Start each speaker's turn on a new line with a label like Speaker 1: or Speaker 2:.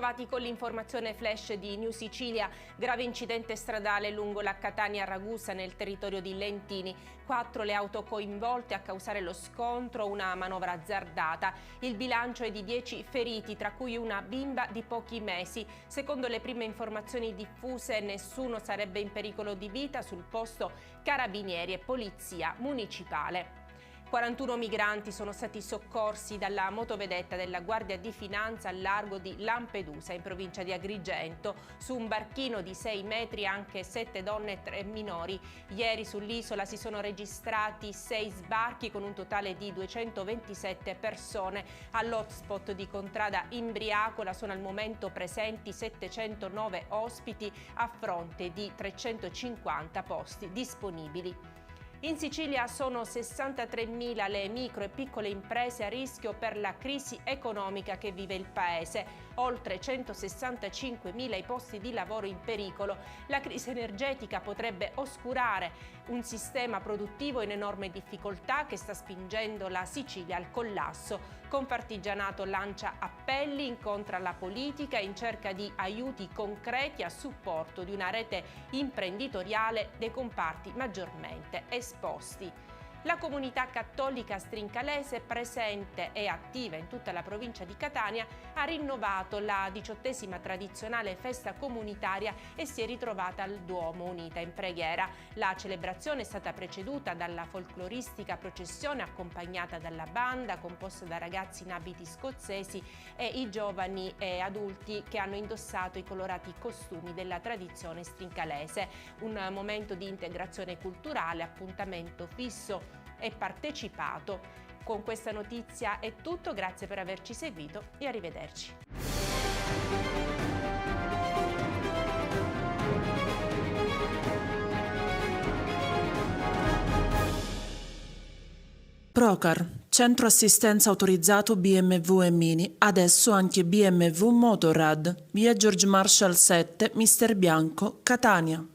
Speaker 1: bentrovati con l'informazione flash di New Sicilia. Grave incidente stradale lungo la Catania-Ragusa nel territorio di Lentini. 4 le auto coinvolte a causare lo scontro, una manovra azzardata. Il bilancio è di 10 feriti, tra cui una bimba di pochi mesi. Secondo le prime informazioni diffuse, nessuno sarebbe in pericolo di vita. Sul posto carabinieri e polizia municipale. 41 migranti sono stati soccorsi dalla motovedetta della Guardia di Finanza al largo di Lampedusa, in provincia di Agrigento. Su un barchino di 6 metri anche 7 donne e 3 minori. Ieri sull'isola si sono registrati 6 sbarchi con un totale di 227 persone. All'hotspot di Contrada Imbriacola sono al momento presenti 709 ospiti a fronte di 350 posti disponibili. In Sicilia sono 63.000 le micro e piccole imprese a rischio per la crisi economica che vive il Paese, oltre 165.000 i posti di lavoro in pericolo. La crisi energetica potrebbe oscurare un sistema produttivo in enorme difficoltà che sta spingendo la Sicilia al collasso. Confartigianato lancia appelli, incontra la politica in cerca di aiuti concreti a supporto di una rete imprenditoriale dei comparti maggiormente esposti. La comunità cattolica strincalese, presente e attiva in tutta la provincia di Catania, ha rinnovato la 18ª tradizionale festa comunitaria e si è ritrovata al Duomo unita in preghiera. La celebrazione è stata preceduta dalla folcloristica processione accompagnata dalla banda composta da ragazzi in abiti scozzesi e i giovani e adulti che hanno indossato i colorati costumi della tradizione strincalese. Un momento di integrazione culturale, appuntamento fisso e partecipato. Con questa notizia è tutto, grazie per averci seguito e arrivederci.
Speaker 2: Procar, centro assistenza autorizzato BMW e Mini, adesso anche BMW Motorrad, via George Marshall 7, Mister Bianco, Catania.